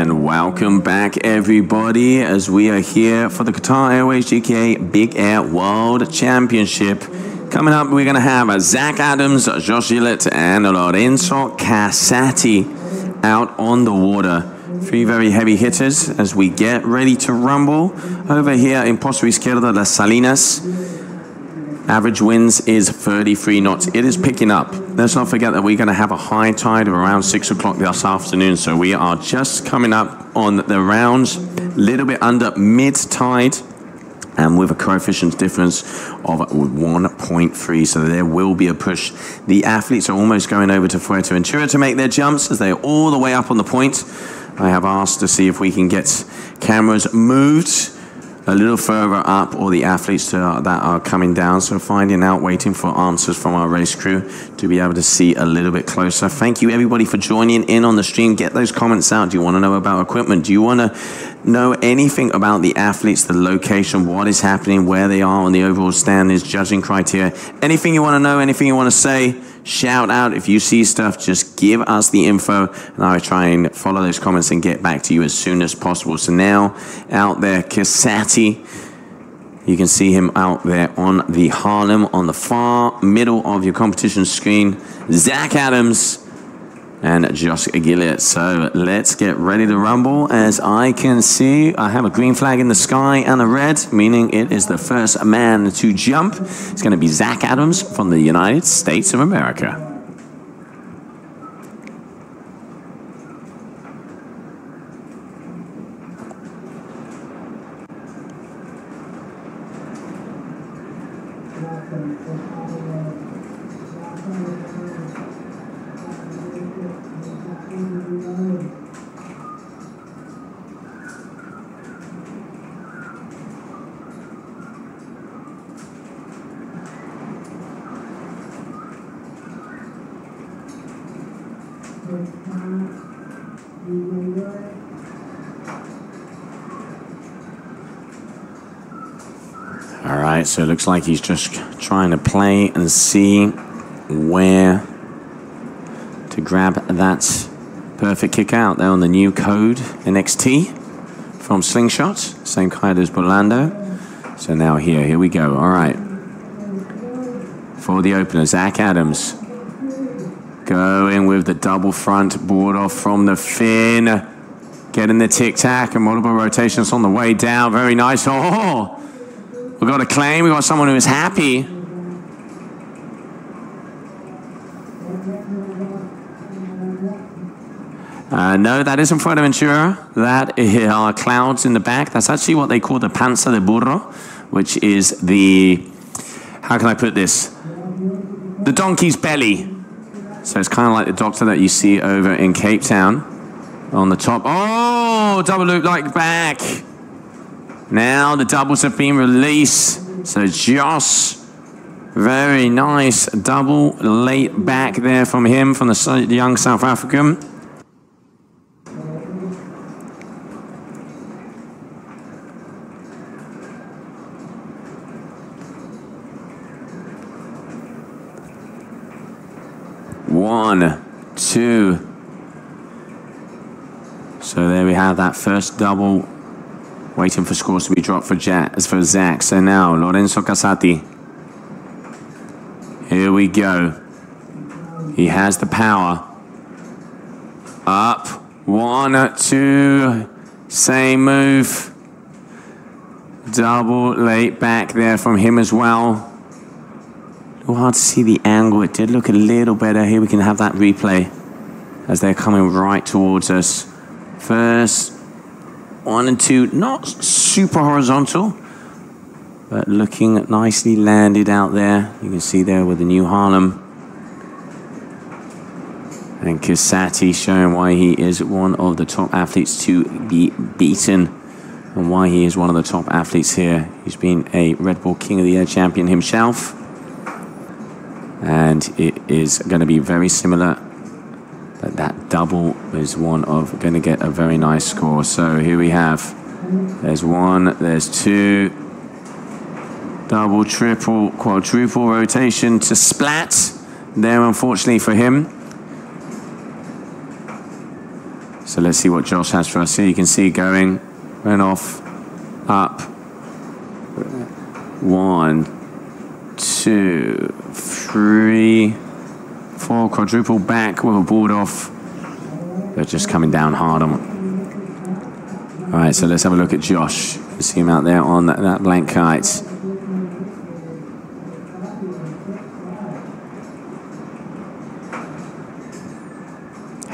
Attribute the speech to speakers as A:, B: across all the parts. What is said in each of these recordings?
A: And welcome back, everybody, as we are here for the Qatar Airways GKA Big Air World Championship. Coming up, we're going to have Zach Adams, Josh Gillitt, and Lorenzo Casati out on the water. Three very heavy hitters as we get ready to rumble. Over here in POZO Izquierdo, Las Salinas, average winds is 33 knots. It is picking up. Let's not forget that we're going to have a high tide of around 6 o'clock this afternoon. So we are just coming up on the rounds, a little bit under mid-tide, and with a coefficient difference of 1.3. So there will be a push. The athletes are almost going over to Fuerteventura to make their jumps as they're all the way up on the point. I have asked to see if we can get cameras moved a little further up, or the athletes that are coming down. So finding out, waiting for answers from our race crew to be able to see a little bit closer. Thank you everybody for joining in on the stream. Get those comments out. Do you want to know about equipment? Do you want to know anything about the athletes, the location, what is happening, where they are on the overall standings, judging criteria? Anything you want to know, anything you want to say, shout out. If you see stuff, just give us the info, and I will try and follow those comments and get back to you as soon as possible. So now, out there, Casati, you can see him out there on the Harlem on the far middle of your competition screen. Zach Adams and Josh Gillitt. So let's get ready to rumble. As I can see, I have a green flag in the sky and a red, meaning it is the first man to jump. It's going to be Zach Adams from the United States of America. All right, so it looks like he's just trying to play and see where to grab that perfect kick out there on the new code NXT from Slingshot, same kind as Bolando. So now here we go. All right, for the opener, Zach Adams going with the double front board off from the fin, getting the tic-tac and multiple rotations on the way down. Very nice. Oh, we've got a claim. We've got someone who is happy. No, that isn't Fuerteventura. That are clouds in the back. That's actually what they call the panza de burro, which is the, how can I put this? The donkey's belly. So it's kind of like the doctor that you see over in Cape Town on the top. Oh, double loop like back. Now the doubles have been released. So Josh, very nice double late back there from him, from the young South African. One, two. So there we have that first double, waiting for scores to be dropped for Zach. So now Lorenzo Casati. Here we go. He has the power. Up, 1, 2, same move. Double late back there from him as well. A little hard to see the angle. It did look a little better. Here we can have that replay as they're coming right towards us. First, 1 and 2, not super horizontal, but looking nicely landed out there. You can see there with the new Harlem. And Casati showing why he is one of the top athletes to be beaten, and why he is one of the top athletes here. He's been a Red Bull King of the Air champion himself. And it is going to be very similar, but that double is one of going to get a very nice score. So here we have, there's 1, there's 2, double, triple, quadruple rotation to splat there, unfortunately for him. So let's see what Josh has for us here. You can see going off, up. 1, 2, 3, 4. Quadruple back with a board off. They're just coming down hard on. All right, so let's have a look at Josh. You see him out there on that blank kite.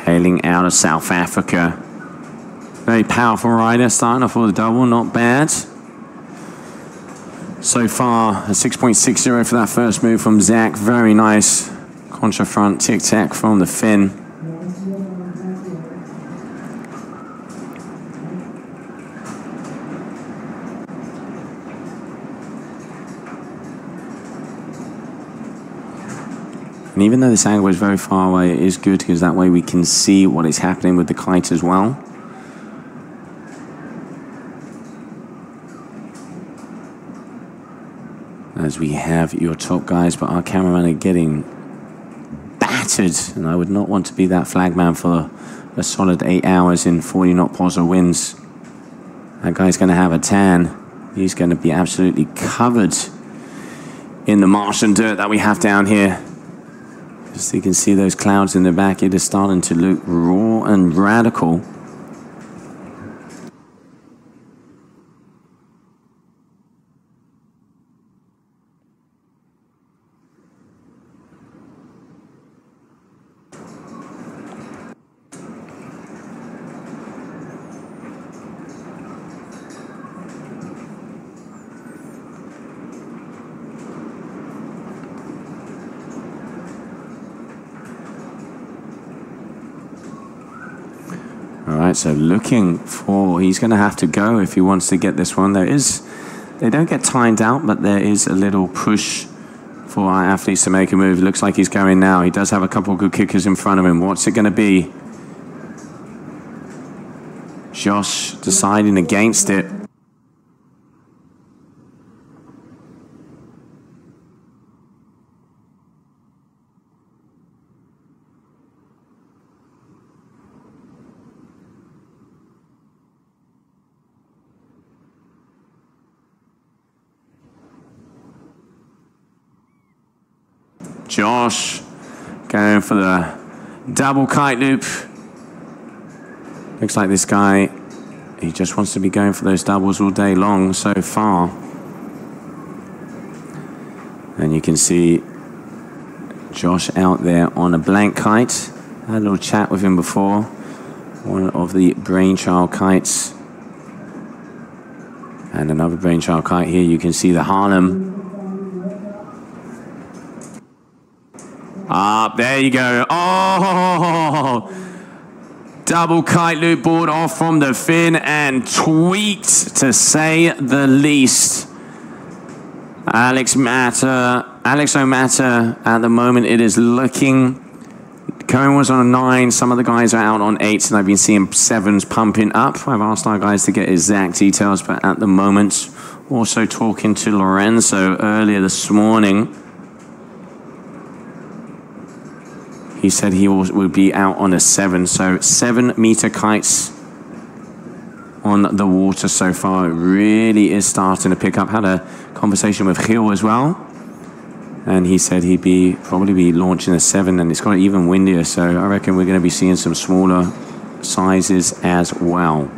A: Hailing out of South Africa. Very powerful rider, starting off with a double, not bad. So far, a 6.60 for that first move from Zach. Very nice. Contra front, tic-tac from the fin. And even though this angle is very far away, it is good because that way we can see what is happening with the kite as well. As we have your top guys, but our cameramen are getting battered, and I would not want to be that flagman for a solid 8 hours in 40 knot POZO winds. That guy's going to have a tan. He's going to be absolutely covered in the marsh and dirt that we have down here. Just so you can see those clouds in the back, it is starting to look raw and radical. All right, so looking for, he's going to have to go if he wants to get this one. They don't get timed out, but there is a little push for our athletes to make a move. It looks like he's going now. He does have a couple of good kickers in front of him. What's it going to be? Josh deciding against it. Josh going for the double kite loop. Looks like this guy, he just wants to be going for those doubles all day long so far. And you can see Josh out there on a blank kite. I had a little chat with him before. One of the Brainchild kites. And another Brainchild kite here. You can see the Harlem. Up, there you go. Oh! Double kite loop board off from the fin and tweaked, to say the least. Alex O'Matter, at the moment it is looking. Cohen was on a 9, some of the guys are out on 8s, and I've been seeing 7s pumping up. I've asked our guys to get exact details, but at the moment, also talking to Lorenzo earlier this morning, he said he would be out on a 7. So 7-meter kites on the water so far. It really is starting to pick up. Had a conversation with Gil as well. And he said he'd probably be launching a 7, and it's got even windier. So I reckon we're going to be seeing some smaller sizes as well.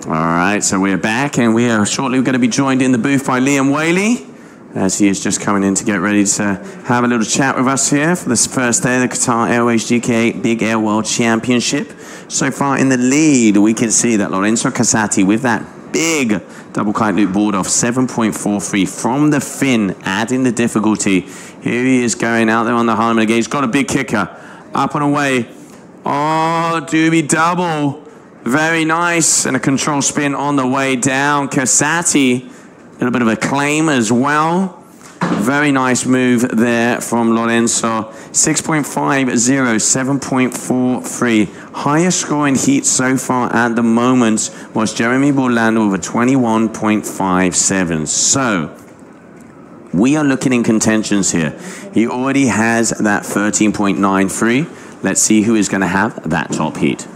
A: All right, so we're back, and we are shortly going to be joined in the booth by Liam Whaley, as he is just coming in to get ready to have a little chat with us here for this first day of the Qatar Airways GKA Big Air World Championship. So far in the lead, we can see that Lorenzo Casati with that big double kite loop board off 7.43 from the fin, adding the difficulty. Here he is going out there on the Harleman again. He's got a big kicker, up and away. Oh, doobie double. Very nice, and a control spin on the way down. Casati, a little bit of a claim as well. Very nice move there from Lorenzo. 6.50, 7.43. Highest score in heat so far at the moment was Jeremy Burlando with a 21.57. So, we are looking in contentions here. He already has that 13.93. Let's see who is going to have that top heat.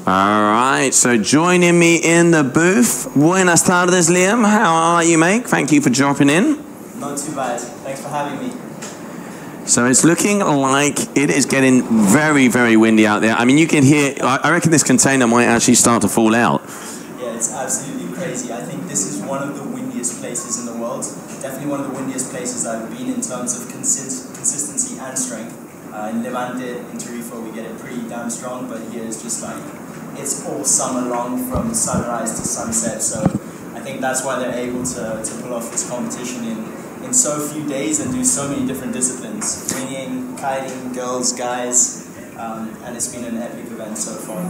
A: All right, so joining me in the booth, buenas tardes, Liam. How are you, mate? Thank you for dropping in.
B: Not too bad. Thanks for having me.
A: So it's looking like it is getting very, very windy out there. I mean, you can hear, I reckon this container might actually start to fall out.
B: Yeah, it's absolutely crazy. I think this is one of the windiest places in the world. Definitely one of the windiest places I've been in terms of consistency and strength. In Levante, in Tarifo, we get it pretty damn strong, but here it's just like, it's all summer long from sunrise to sunset. So I think that's why they're able to pull off this competition in so few days and do so many different disciplines. Swinging, kiting, girls, guys, and it's been an epic event so far.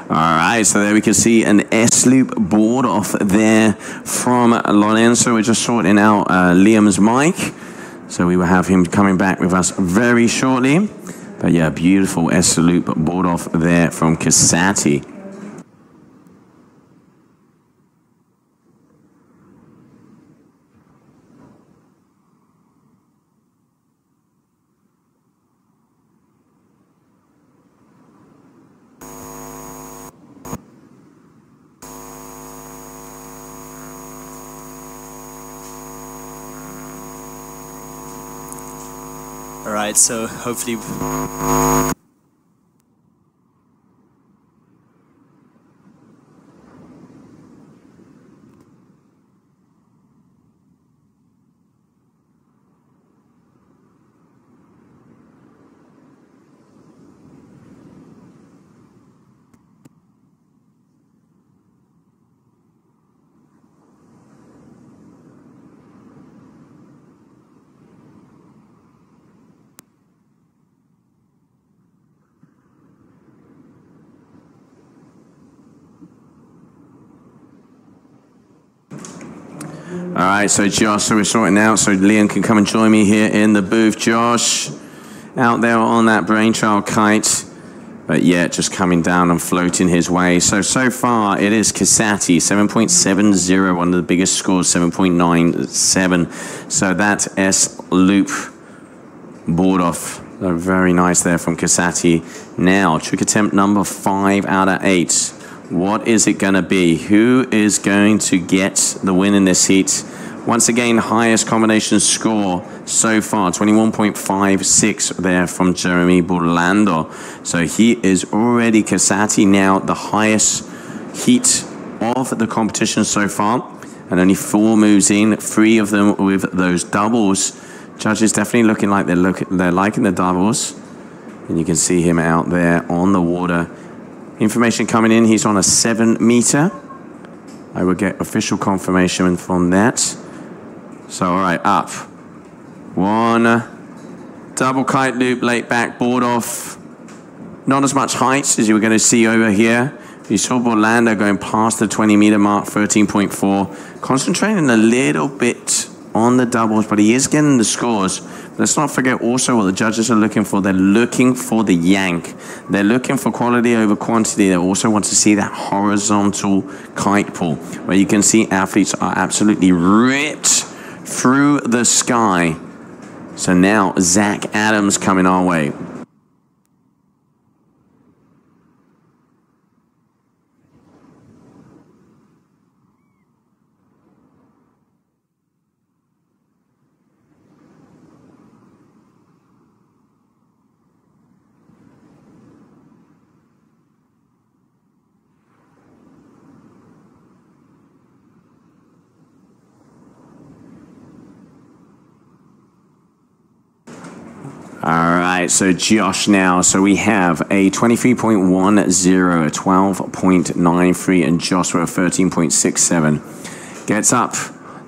A: All right, so there we can see an S-loop board off there from Lorenzo. We're just sorting out Liam's mic, so we will have him coming back with us very shortly. But yeah, beautiful S-loop board off there from Casati.
B: All right, so hopefully.
A: All right, so Josh, so we're sorting out so Liam can come and join me here in the booth. Josh, out there on that brainchild kite, but yeah, just coming down and floating his way. So far it is Casati, 7.70, one of the biggest scores, 7.97. So that S loop board off So very nice there from Casati. Now, trick attempt number 5 out of 8. What is it going to be? Who is going to get the win in this heat? Once again, highest combination score so far, 21.56 there from Jeremy Burlando. So he is already, Casati now, the highest heat of the competition so far. And only 4 moves in, 3 of them with those doubles. Judges definitely looking like they're liking the doubles. And you can see him out there on the water. Information coming in, he's on a 7 meter. I will get official confirmation from that. So, all right, up. 1 double kite loop, late back, board off. Not as much height as you were going to see over here. You saw Burlando going past the 20 meter mark, 13.4. Concentrating a little bit on the doubles, but he is getting the scores. Let's not forget also what the judges are looking for. They're looking for the yank. They're looking for quality over quantity. They also want to see that horizontal kite pull, where you can see athletes are absolutely ripped through the sky. So now Zach Adams coming our way. All right, so Josh now. So we have a 23.10, a 12.93, and Joshua a 13.67. Gets up.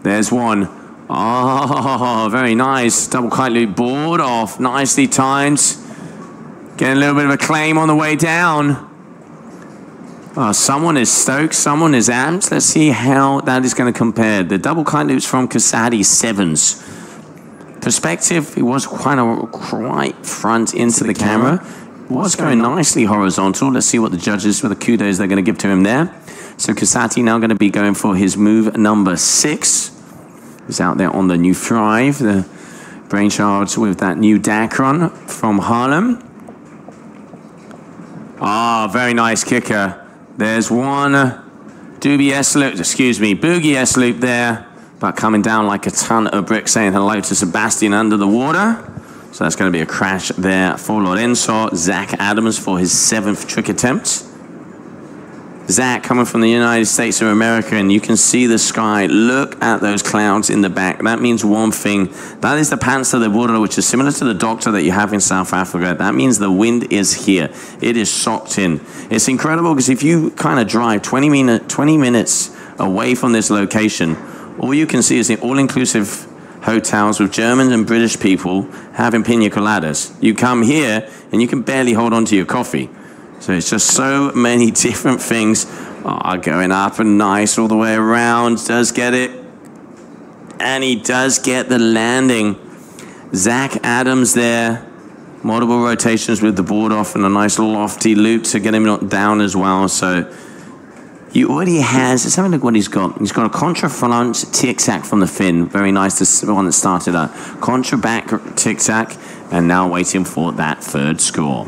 A: There's one. Oh, very nice. Double kite loop, board off. Nicely timed. Getting a little bit of a claim on the way down. Oh, someone is stoked, someone is amped. Let's see how that is going to compare. The double kite loops from Casati, 7s. Perspective, it was quite front into the camera. Was going nicely horizontal. Let's see what the judges, with the kudos they're going to give to him there. So Casati now going to be going for his move number 6. He's out there on the new Thrive, the brainchild with that new Dacron from Harlem. Ah, very nice kicker. There's one Boogie S-loop there. But coming down like a ton of bricks, saying hello to Sebastian under the water. So that's going to be a crash there for Lorenzo. Zach Adams for his 7th trick attempt. Zach coming from the United States of America, and you can see the sky. Look at those clouds in the back. That means one thing. That is the Panza de Burro, which is similar to the Doctor that you have in South Africa. That means the wind is here. It is socked in. It's incredible because if you kind of drive 20 minutes away from this location, all you can see is the all-inclusive hotels with German and British people having pina coladas. You come here and you can barely hold on to your coffee. So it's just so many different things. Going up and nice all the way around. Does get it. And he does get the landing. Zach Adams there. Multiple rotations with the board off and a nice lofty loop to get him knocked down as well. So he already has, let's have a look what he's got. He's got a contra front tic-tac from the fin. Very nice, the one that started a contra back tic-tac, and now waiting for that 3rd score.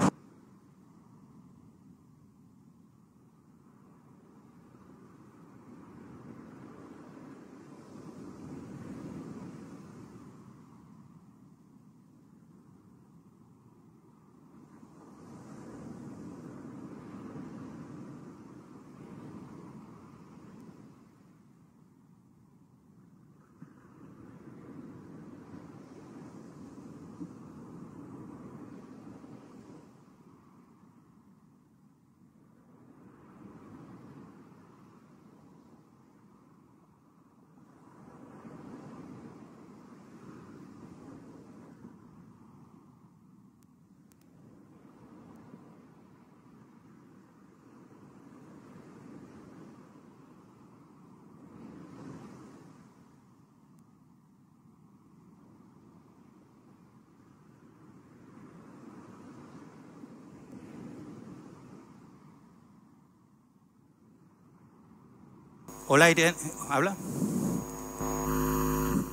C: Hola, Irene. ¿Habla?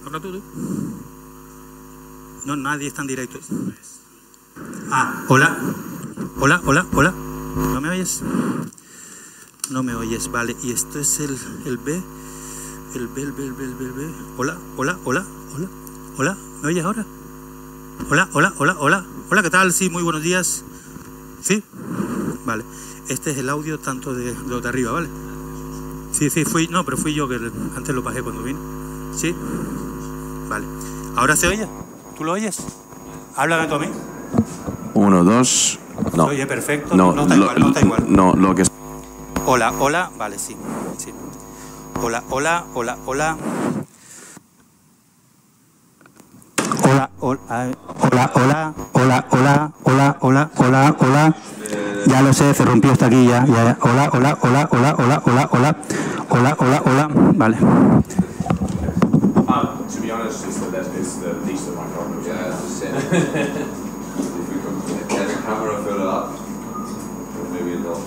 C: ¿Habla tú? No, nadie está en directo. Hola. Hola, hola, hola. ¿No me oyes? No me oyes, vale. Y esto es el B. El B. Hola, hola, hola, hola. Hola, ¿me oyes ahora? Hola, hola, hola, hola. Hola, ¿qué tal? Sí, muy buenos días. ¿Sí? Vale. Este es el audio tanto de los de arriba, ¿vale? Sí, fui yo que antes lo bajé cuando vine. ¿Sí? Vale. ¿Ahora se oye? ¿Tú lo oyes? Háblame tú a mí.
A: 1, 2. No.
C: ¿Se oye perfecto? No está igual.
A: No, lo que...
C: Hola, hola. Vale, sí. Hola, hola, hola, hola. Hola, hola. Ya lo sé, se rompió esta aquí ya. Hola. Vale.
D: To be honest, it's the least of my problems. Yeah, that's the same. If we could get the camera fill it up, maybe it'll.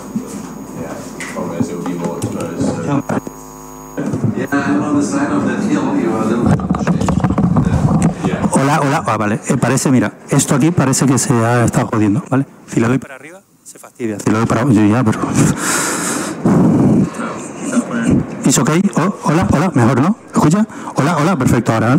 D: Yeah, problem is it'll be more exposed. So. Yeah, on the side of that hill, you are a little bit on the shade. Yeah.
C: Hola. Vale. Parece, mira, esto aquí parece que se ha estado jodiendo, ¿vale? Si lo doy para arriba, se fastidia. Si lo doy para abajo, ya, pero... ¿Es ok? Hola, mejor, ¿no? ¿Escucha? Hola, perfecto, ahora.